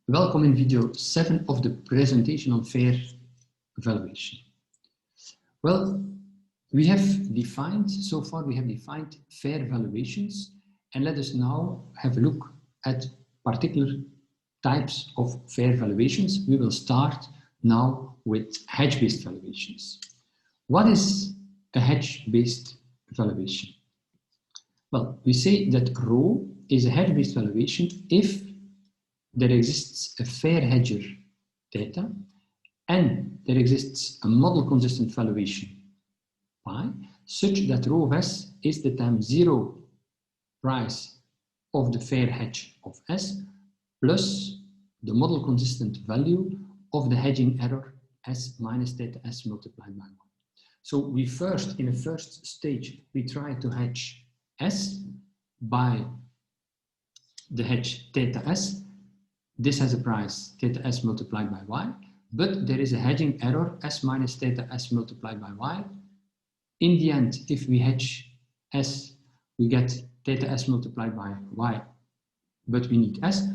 Welcome in video 7 of the presentation on fair valuation. Well, so far we have defined fair valuations, and let us now have a look at particular types of fair valuations. We will start now with hedge-based valuations. What is a hedge-based valuation? Well, we say that rho is a hedge-based valuation if there exists a fair hedger theta and there exists a model consistent valuation pi such that rho of S is the time zero price of the fair hedge of S plus the model consistent value of the hedging error S minus theta S multiplied by 1. So we first, in a first stage, we try to hedge S by the hedge theta S. This has a price theta S multiplied by Y, but there is a hedging error S minus theta S multiplied by Y. In the end, if we hedge S, we get theta S multiplied by Y, but we need S.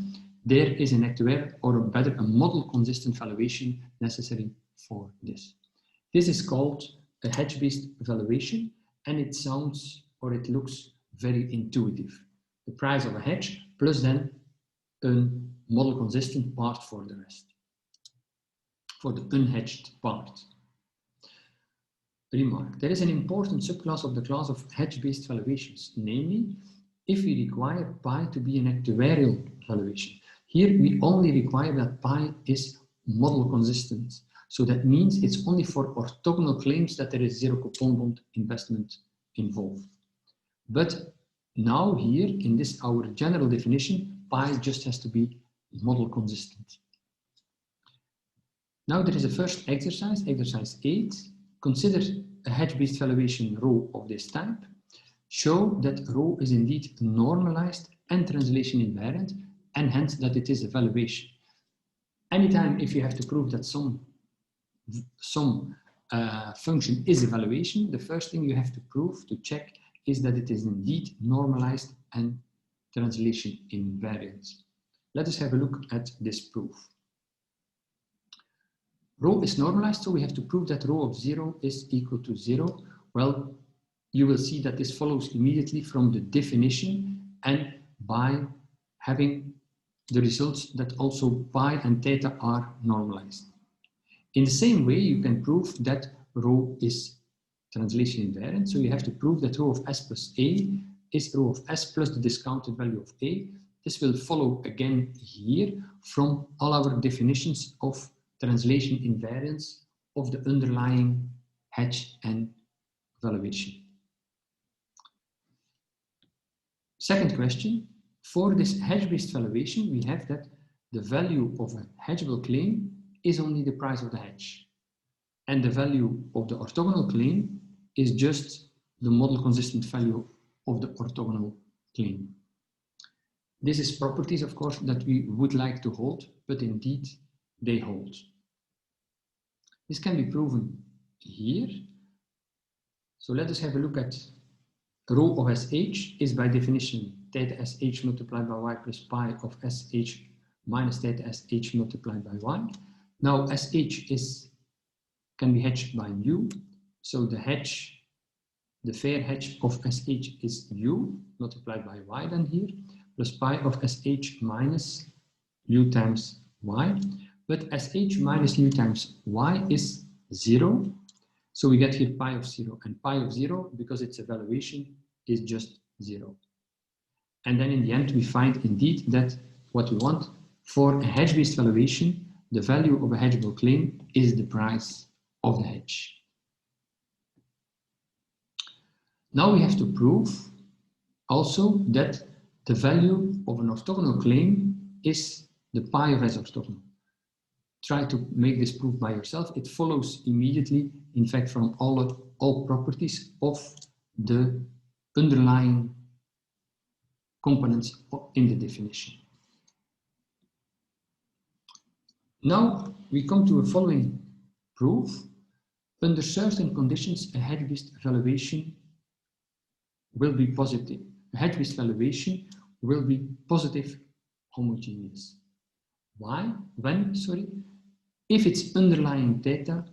There is an actuarial, or better, a model consistent valuation necessary for this. This is called a hedge-based valuation, and it sounds, or it looks very intuitive. The price of a hedge plus then a model consistent part for the rest, for the unhedged part. Remark, there is an important subclass of the class of hedge-based valuations, namely, if we require pi to be an actuarial valuation. Here we only require that pi is model consistent. So that means it's only for orthogonal claims that there is zero coupon bond investment involved. But now here, in this our general definition, pi just has to be model consistent. Now there is a first exercise, exercise 8. Consider a hedge-based valuation rho of this type. Show that rho is indeed normalized and translation invariant, and hence that it is a valuation. Anytime if you have to prove that some function is a valuation, the first thing you have to prove, to check, is that it is indeed normalized and translation invariant. Let us have a look at this proof. Rho is normalized, so we have to prove that rho of 0 is equal to 0. Well, you will see that this follows immediately from the definition and by having the results that also pi and theta are normalized. In the same way, you can prove that rho is translation invariant, so you have to prove that rho of S plus A is rho of S plus the discounted value of A. This will follow again here from all our definitions of translation invariance of the underlying hedge and valuation. Second question, for this hedge-based valuation, we have that the value of a hedgeable claim is only the price of the hedge, and the value of the orthogonal claim is just the model consistent value of the orthogonal claim. This is properties, of course, that we would like to hold, but indeed they hold. This can be proven here. So let us have a look at rho of SH is by definition theta SH multiplied by Y plus pi of SH minus theta SH multiplied by Y. Now SH can be hedged by mu, so the fair hedge of SH is mu multiplied by Y then here, plus pi of SH minus mu times Y, but SH minus mu times Y is 0, so we get here pi of 0, and pi of 0, because it's a valuation, is just 0. And then in the end we find indeed that what we want for a hedge-based valuation, the value of a hedgeable claim is the price of the hedge. Now we have to prove also that the value of an orthogonal claim is the pi of S orthogonal. Try to make this proof by yourself. It follows immediately, in fact, from all properties of the underlying components in the definition. Now we come to a following proof. Under certain conditions, a hedge-based valuation will be positive. A hedge-based valuation will be positive homogeneous. if its underlying theta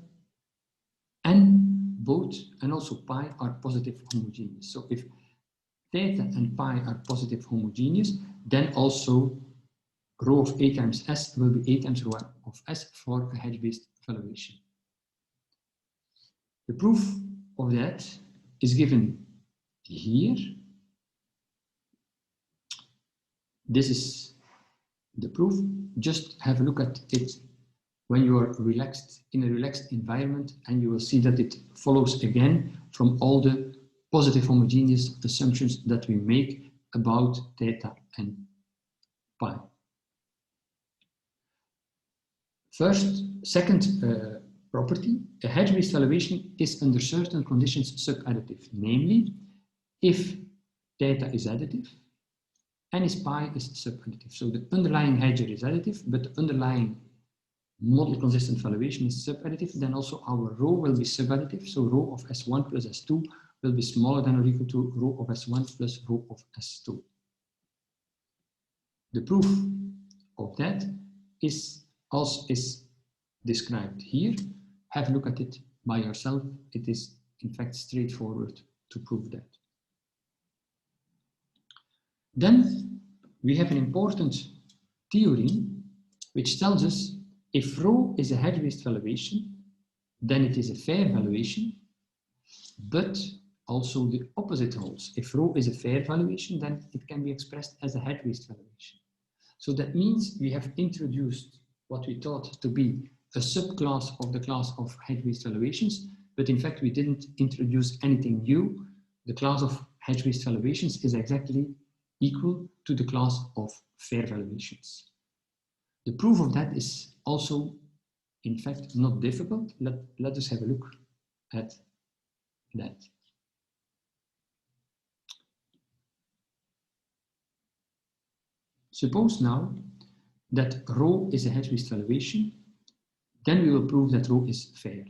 and both and also pi are positive homogeneous. So if theta and pi are positive homogeneous, then also rho of A times S will be A times rho of S for a hedge-based valuation. The proof of that is given here. This is the proof. Just have a look at it when you are relaxed, in a relaxed environment, and you will see that it follows again from all the positive homogeneous assumptions that we make about theta and pi. Second property, a hedge-based valuation is under certain conditions sub-additive, namely if theta is additive and its pi is sub-additive. So the underlying hedger is additive, but the underlying model consistent valuation is sub-additive, then also our rho will be sub-additive. So rho of S1 plus S2 will be smaller than or equal to rho of S1 plus rho of S2. The proof of that is described here. Have a look at it by yourself. It is in fact straightforward to prove that. Then we have an important theorem which tells us if rho is a hedge-based valuation, then it is a fair valuation, but also the opposite holds. If rho is a fair valuation, then it can be expressed as a hedge-based valuation. So that means we have introduced what we thought to be a subclass of the class of hedge-based valuations, but in fact we didn't introduce anything new. The class of hedge-based valuations is exactly equal to the class of fair valuations. The proof of that is also, in fact, not difficult. Let us have a look at that. Suppose now that rho is a hedge-based valuation, then we will prove that rho is fair.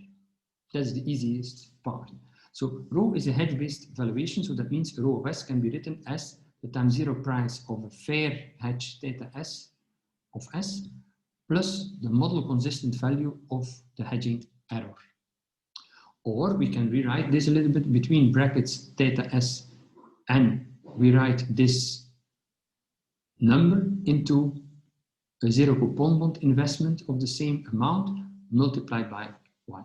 That's the easiest part. So rho is a hedge-based valuation, so that means rho of S can be written as the time zero price of a fair hedge theta S of S plus the model consistent value of the hedging error. Or we can rewrite this a little bit between brackets theta S, and we write this number into a zero coupon bond investment of the same amount multiplied by Y.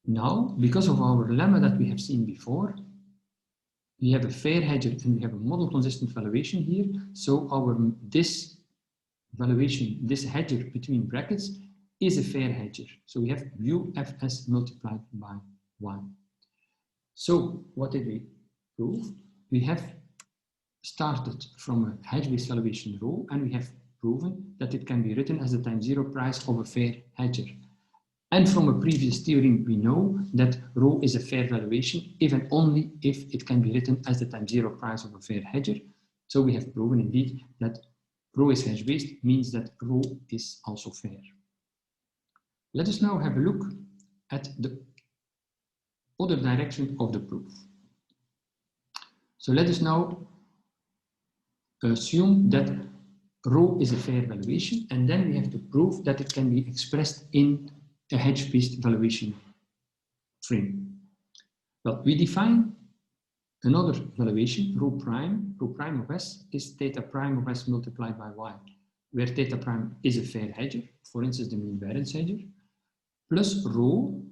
Now, because of our lemma that we have seen before, we have a fair hedger and we have a model consistent valuation here. So this valuation, this hedger between brackets, is a fair hedger. So we have UFS multiplied by 1. So what did we prove? We have started from a hedge-based valuation rho, and we have proven that it can be written as the time zero price of a fair hedger. And from a previous theorem, we know that rho is a fair valuation if and only if it can be written as the time zero price of a fair hedger. So we have proven indeed that rho is hedge-based, means that rho is also fair. Let us now have a look at the other direction of the proof. So let us now assume that rho is a fair valuation, and then we have to prove that it can be expressed in a hedge-based valuation frame. Well, we define another valuation, rho prime of S is theta prime of S multiplied by Y, where theta prime is a fair hedger, for instance, the mean variance hedger, plus rho,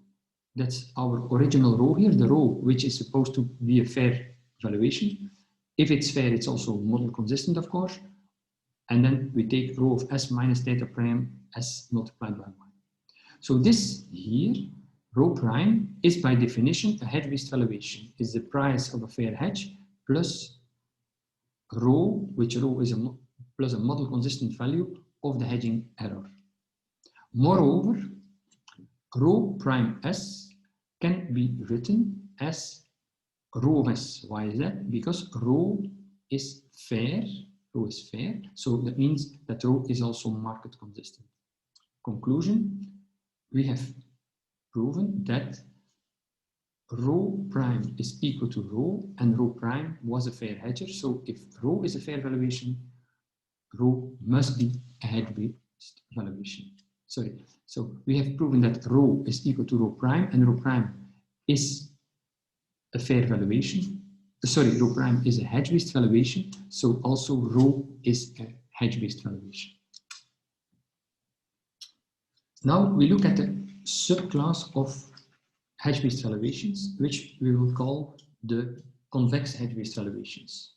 that's our original rho here, the rho which is supposed to be a fair valuation. If it's fair, it's also model consistent, of course. And then we take rho of S minus theta prime S multiplied by Y. So this here, rho prime, is by definition a hedge-based valuation. It's the price of a fair hedge plus rho, which rho is plus a model consistent value of the hedging error. Moreover, rho prime S can be written as rho of S. Why is that? Because rho is fair. Rho is fair, so that means that rho is also market consistent. Conclusion, we have proven that rho prime is equal to rho, and rho prime was a fair hedger. So if rho is a fair valuation, rho must be a hedge-based valuation. Sorry, so we have proven that rho is equal to rho prime, and rho prime is a fair valuation. Sorry, rho prime is a hedge-based valuation, so also rho is a hedge-based valuation. Now we look at the subclass of hedge-based valuations, which we will call the convex hedge-based valuations.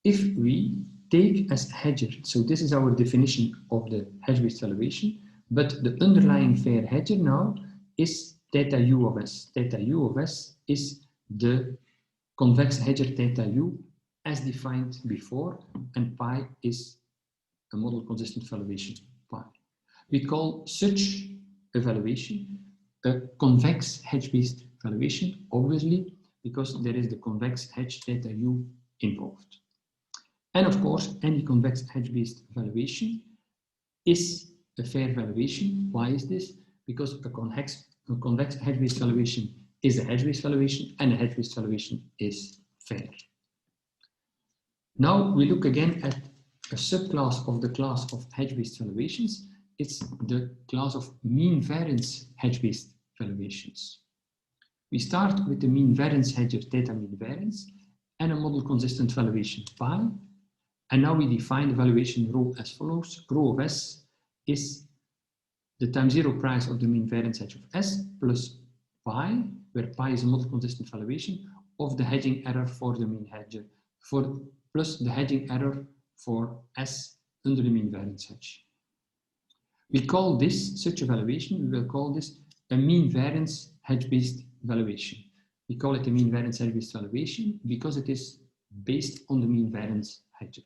If we take as hedger, so this is our definition of the hedge-based valuation, but the underlying fair hedger now is theta u of s. Theta u of s is the convex hedger theta u as defined before, and pi is a model consistent valuation pi. We call such a valuation a convex hedge-based valuation, obviously, because there is the convex hedge theta u involved. And of course, any convex hedge-based valuation is a fair valuation. Why is this? Because a convex hedge-based valuation is a hedge-based valuation, and a hedge-based valuation is fair. Now we look again at a subclass of the class of hedge-based valuations. It's the class of mean variance hedge-based valuations. We start with the mean variance hedger theta mean variance and a model consistent valuation pi. And now we define the valuation rho as follows. Rho of s is the time zero price of the mean variance hedge of s plus pi, where pi is a model consistent valuation of the hedging error for the mean hedger, plus the hedging error for s under the mean variance hedge. We call this, such a valuation, we will call this a mean variance hedge-based valuation. We call it a mean variance hedge-based valuation because it is based on the mean variance hedger.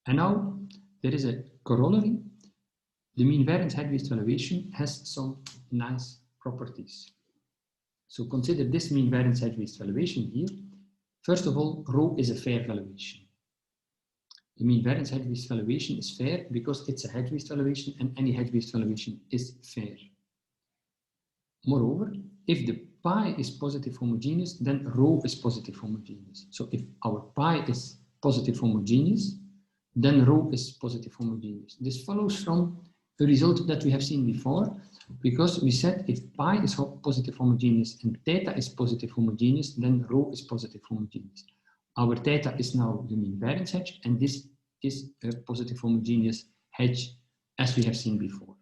And now there is a corollary. The mean variance hedge-based valuation has some nice properties. So consider this mean variance hedge-based valuation here. First of all, rho is a fair valuation. The mean variance hedge-based valuation is fair because it's a hedge-based valuation, and any hedge-based valuation is fair. Moreover, if the pi is positive homogeneous, then rho is positive homogeneous. So if our pi is positive homogeneous, then rho is positive homogeneous. This follows from a result that we have seen before, because we said if pi is positive homogeneous and theta is positive homogeneous, then rho is positive homogeneous. Our theta is now the mean variance hedge, and this is a positive homogeneous hedge, as we have seen before.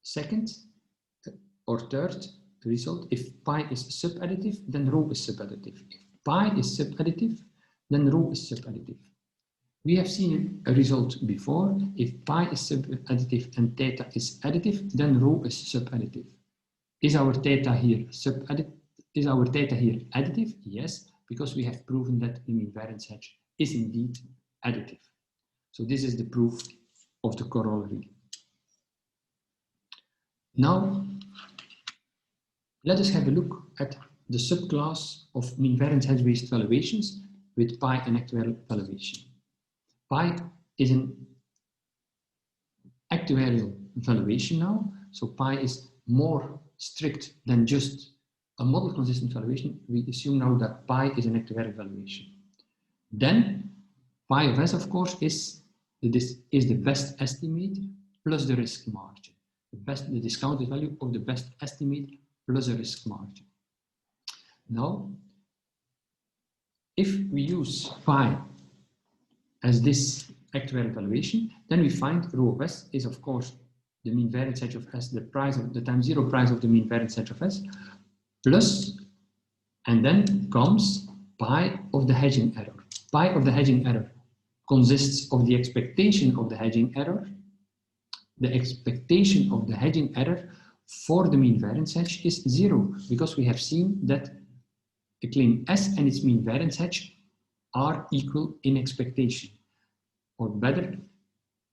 Second, or third result, if pi is sub-additive, then rho is sub-additive. If pi is sub-additive, then rho is sub-additive. We have seen a result before. If pi is sub-additive and theta is additive, then rho is sub-additive. Is our theta here sub-additive? Is our theta here additive? Yes, because we have proven that the mean variance hedge is indeed additive. So this is the proof of the corollary. Now, let us have a look at the subclass of mean variance hedge-based valuations with pi and actuarial valuation. Pi is an actuarial valuation now, so pi is more strict than just a model consistent valuation. We assume now that pi is an actuarial valuation. Then pi of s, of course, is the best estimate plus the risk margin. The discounted value of the best estimate plus a risk margin. Now, if we use pi as this actuarial valuation, then we find rho of s is, of course, the mean variance hedge of s, the time zero price of the mean variance hedge of s, plus, and then comes pi of the hedging error. Pi of the hedging error consists of the expectation of the hedging error. The expectation of the hedging error for the mean variance hedge is 0, because we have seen that the claim S and its mean variance hedge are equal in expectation. Or better,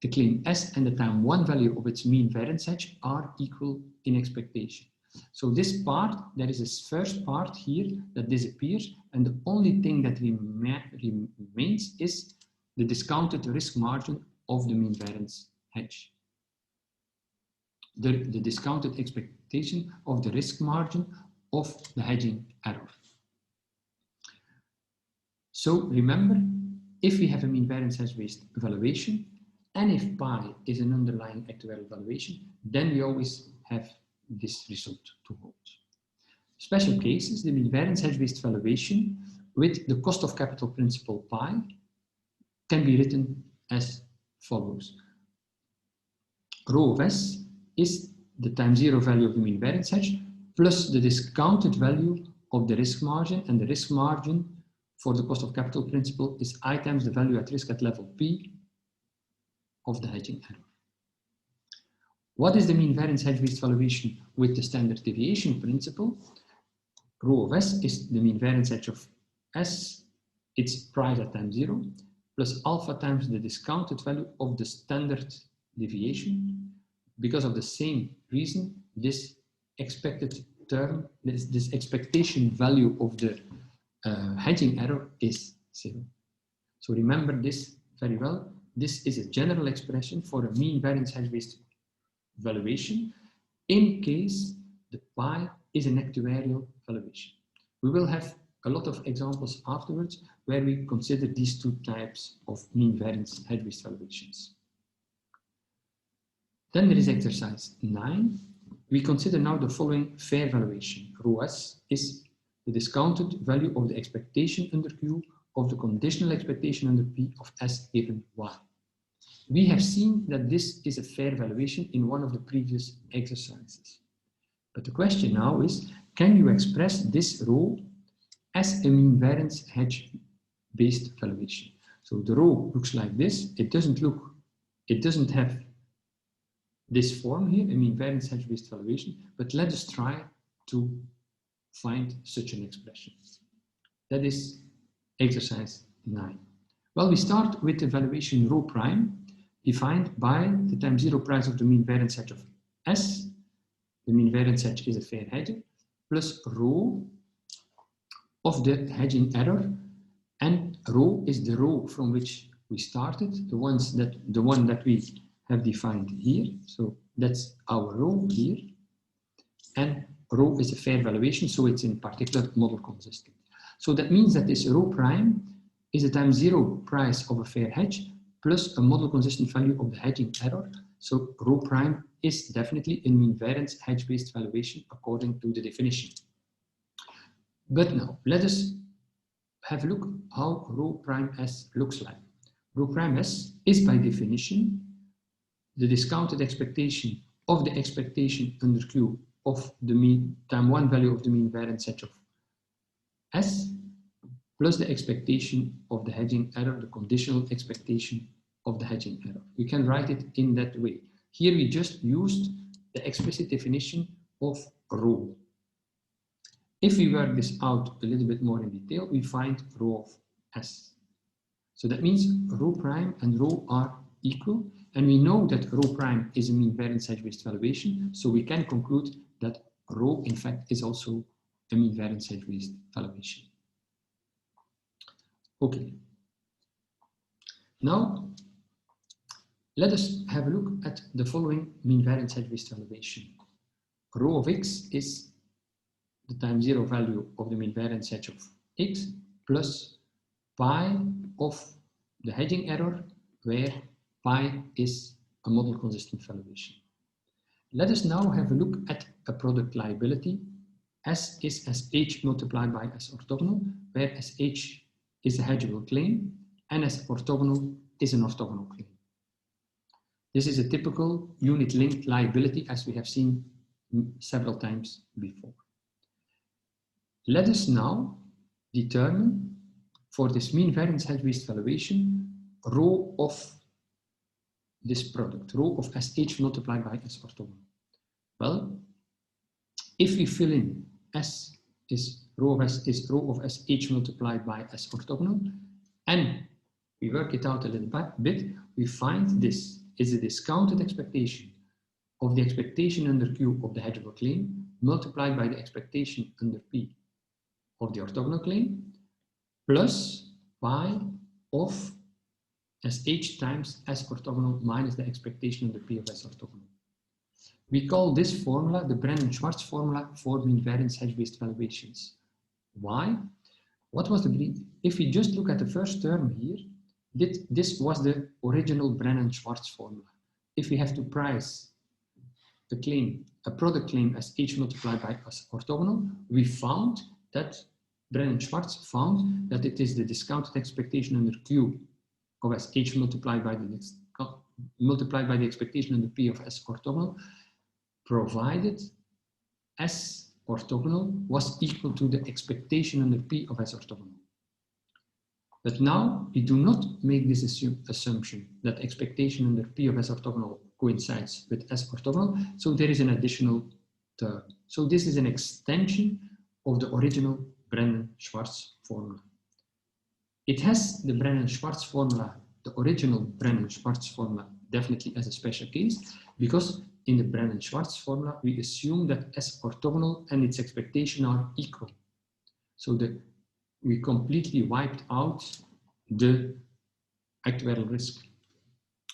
the claim S and the time 1 value of its mean variance hedge are equal in expectation. So this part, there is this first part here that disappears, and the only thing that remains is the discounted risk margin of the mean variance hedge. The discounted expectation of the risk margin of the hedging error. So remember, if we have a mean variance hedge-based valuation, and if pi is an underlying actuarial valuation, then we always have this result to hold. Special cases, the mean variance hedge-based valuation with the cost of capital principle pi can be written as follows. Rho of S is the time zero value of the mean variance hedge plus the discounted value of the risk margin, and the risk margin for the cost of capital principle is I times the value at risk at level P of the hedging error. What is the mean variance hedge-based valuation with the standard deviation principle? Rho of S is the mean variance hedge of S, its price at time zero, plus alpha times the discounted value of the standard deviation. Because of the same reason, this expected term, this expectation value of the hedging error is 0. So remember this very well. This is a general expression for a mean variance hedge-based valuation in case the pi is an actuarial valuation. We will have a lot of examples afterwards where we consider these two types of mean variance hedge-based valuations. Then there is exercise 9. We consider now the following fair valuation. Rho S is the discounted value of the expectation under Q of the conditional expectation under P of S given Y. We have seen that this is a fair valuation in one of the previous exercises. But the question now is, can you express this rho as a mean variance hedge-based valuation? So the rho looks like this. It doesn't have this form here, a mean variance hedge-based valuation, but let us try to find such an expression. That is exercise 9. Well, we start with the valuation rho prime defined by the time zero price of the mean variance hedge of S. The mean variance hedge is a fair hedge, plus rho of the hedging error, and rho is the rho from which we started, the one that we have defined here. So that's our rho here, and rho is a fair valuation, so it's in particular model consistent. So that means that this rho prime is a time zero price of a fair hedge plus a model consistent value of the hedging error. So rho prime is definitely a mean variance hedge-based valuation according to the definition. But now let us have a look how rho prime S looks like. Rho prime S is by definition the discounted expectation of the expectation under Q of the mean time one value of the mean variance hedge of S plus the expectation of the hedging error, the conditional expectation of the hedging error. We can write it in that way. Here we just used the explicit definition of rho. If we work this out a little bit more in detail, we find rho of S. So that means rho prime and rho are equal, and we know that rho prime is a mean variance hedge-based valuation, so we can conclude that rho in fact is also a mean variance hedge-based valuation. Okay. Now, let us have a look at the following mean variance hedge-based valuation. Rho of X is the time zero value of the mean variance hedge of X plus pi of the hedging error, where pi is a model consistent valuation. Let us now have a look at a product liability. S is SH multiplied by S orthogonal, where SH is a hedgeable claim and S orthogonal is an orthogonal claim. This is a typical unit-linked liability as we have seen several times before. Let us now determine for this mean variance hedge-based valuation rho of this product, rho of SH multiplied by S orthogonal. Well, if we fill in S is rho of S is rho of SH multiplied by S orthogonal, and we work it out a little bit, we find this is a discounted expectation of the expectation under Q of the hedgeable claim multiplied by the expectation under P of the orthogonal claim plus pi of SH times S orthogonal minus the expectation under P of S orthogonal. We call this formula the Brennan-Schwartz formula for mean variance hedge-based valuations. Why? What was the if we just look at the first term here, This was the original Brennan-Schwartz formula. If we have to price the claim, a product claim as H multiplied by S orthogonal, we found that Brennan-Schwartz found that it is the discounted expectation under Q of S H multiplied by the expectation under P of S orthogonal, provided S orthogonal was equal to the expectation under P of S orthogonal. But now we do not make this assumption that expectation under P of S orthogonal coincides with S orthogonal, so there is an additional term. So this is an extension of the original Brennan-Schwartz formula. It has the Brennan-Schwartz formula, the original Brennan-Schwartz formula, definitely as a special case, because in the Brennan-Schwartz formula, we assume that S orthogonal and its expectation are equal. So we completely wiped out the actuarial risk.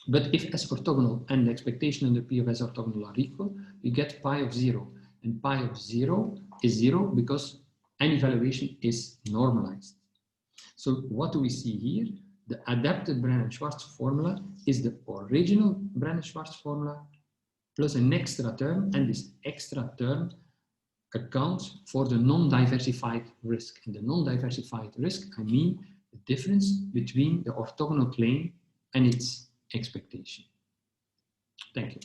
But if S orthogonal and the expectation under P of S orthogonal are equal, we get pi of 0. And pi of 0 is 0 because any valuation is normalized. So what do we see here? The adapted Brennan-Schwartz formula is the original Brennan-Schwartz formula plus an extra term, and this extra term accounts for the non-diversified risk. And the non-diversified risk, I mean the difference between the orthogonal claim and its expectation. Thank you.